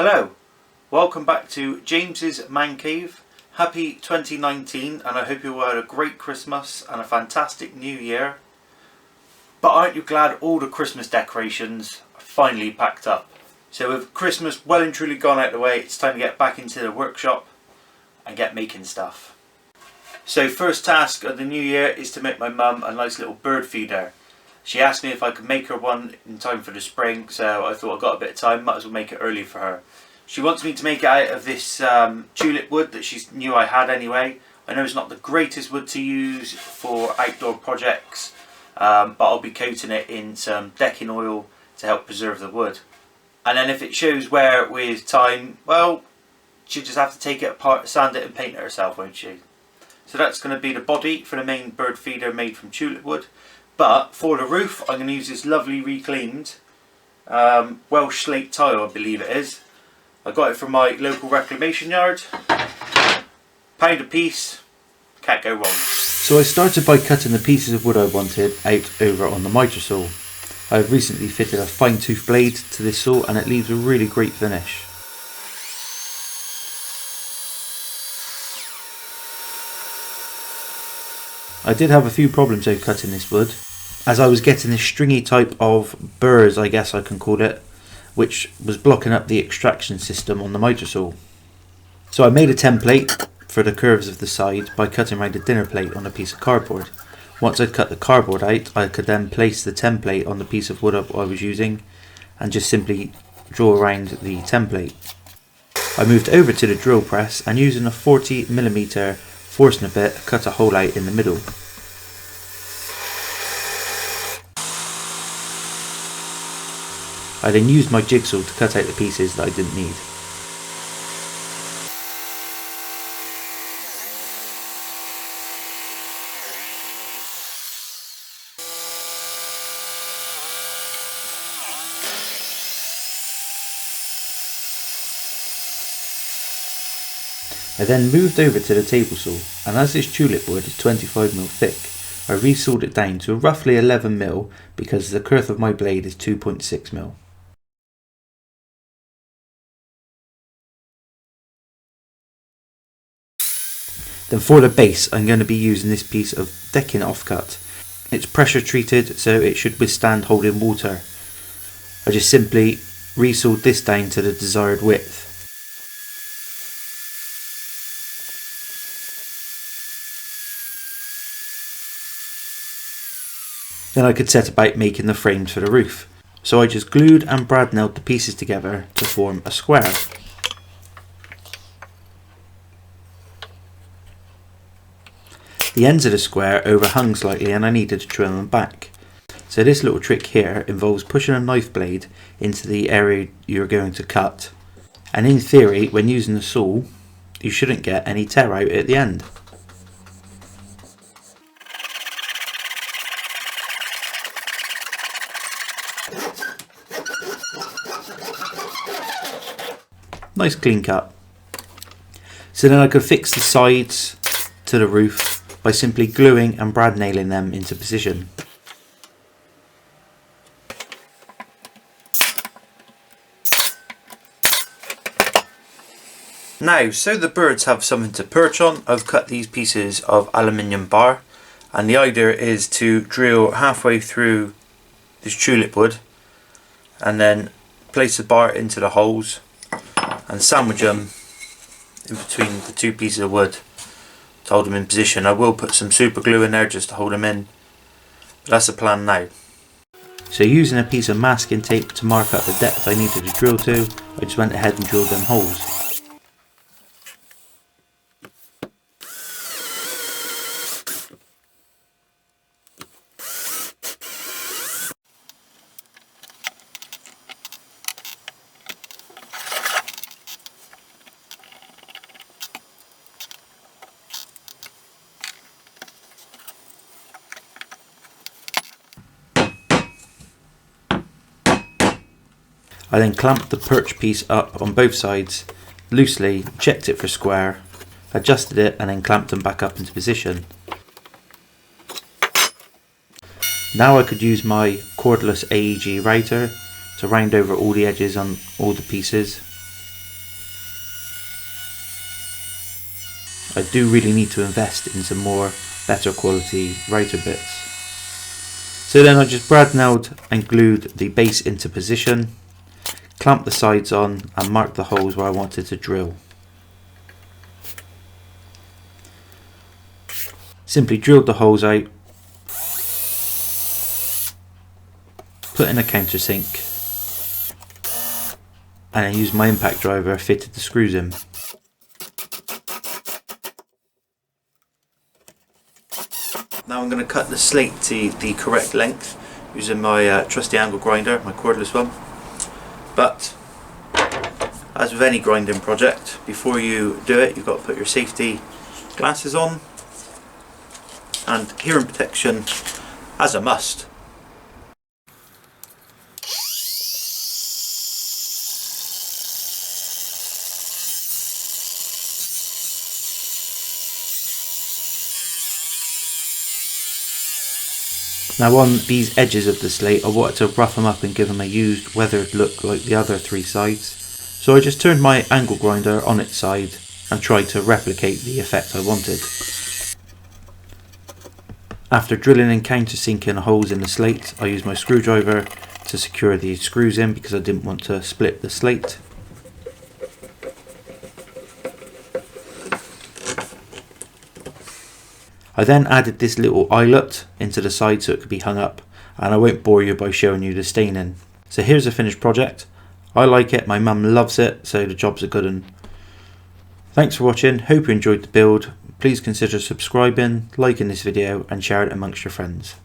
Hello, welcome back to James's Man Cave. Happy 2019, and I hope you all had a great Christmas and a fantastic New Year. But aren't you glad all the Christmas decorations are finally packed up? So with Christmas well and truly gone out of the way, it's time to get back into the workshop and get making stuff. So first task of the new year is to make my mum a nice little bird feeder. She asked me if I could make her one in time for the spring, so I thought I got a bit of time, might as well make it early for her. She wants me to make it out of this tulip wood that she knew I had anyway. I know it's not the greatest wood to use for outdoor projects, but I'll be coating it in some decking oil to help preserve the wood. And then if it shows wear with time, well, she'll just have to take it apart, sand it and paint it herself, won't she? So that's going to be the body for the main bird feeder made from tulip wood. But for the roof, I'm going to use this lovely reclaimed Welsh slate tile, I believe it is. I got it from my local reclamation yard. Pound a piece, can't go wrong. So I started by cutting the pieces of wood I wanted out over on the miter saw. I have recently fitted a fine tooth blade to this saw and it leaves a really great finish. I did have a few problems though cutting this wood, as I was getting this stringy type of burrs, I guess I can call it, which was blocking up the extraction system on the miter saw. So I made a template for the curves of the side by cutting around a dinner plate on a piece of cardboard. Once I'd cut the cardboard out, I could then place the template on the piece of wood I was using and just simply draw around the template. I moved over to the drill press and using a 40mm Forstner bit, cut a hole out in the middle. I then used my jigsaw to cut out the pieces that I didn't need. I then moved over to the table saw, and as this tulip wood is 25mm thick, I resawed it down to roughly 11mm because the girth of my blade is 2.6mm. Then for the base, I'm going to be using this piece of decking offcut. It's pressure treated, so it should withstand holding water. I just simply resawed this down to the desired width. Then I could set about making the frames for the roof. So I just glued and brad nailed the pieces together to form a square. The ends of the square overhung slightly and I needed to trim them back. So this little trick here involves pushing a knife blade into the area you're going to cut. And in theory, when using the saw, you shouldn't get any tear out at the end. Nice clean cut. So then I could fix the sides to the roof by simply gluing and brad nailing them into position. Now, so the birds have something to perch on, I've cut these pieces of aluminium bar, and the idea is to drill halfway through this tulip wood and then place the bar into the holes and sandwich them in between the two pieces of wood to hold them in position. I will put some super glue in there just to hold them in, but that's the plan now. So using a piece of masking tape to mark out the depth I needed to drill to, I just went ahead and drilled them holes. I then clamped the perch piece up on both sides loosely, checked it for square, adjusted it and then clamped them back up into position. Now I could use my cordless AEG router to round over all the edges on all the pieces. I do really need to invest in some more better quality router bits. So then I just brad nailed and glued the base into position, clamped the sides on and marked the holes where I wanted to drill. Simply drilled the holes out, put in a countersink, and then used my impact driver, fitted the screws in. Now I'm going to cut the slate to the correct length using my trusty angle grinder, my cordless one. But as with any grinding project, before you do it, you've got to put your safety glasses on and hearing protection as a must. Now on these edges of the slate I wanted to rough them up and give them a used weathered look like the other three sides. So I just turned my angle grinder on its side and tried to replicate the effect I wanted. After drilling and countersinking holes in the slate, I used my screwdriver to secure the screws in because I didn't want to split the slate. I then added this little eyelet into the side so it could be hung up, and I won't bore you by showing you the staining. So here's a finished project. I like it, my mum loves it, so the job's a good one. Thanks for watching, hope you enjoyed the build. Please consider subscribing, liking this video and share it amongst your friends.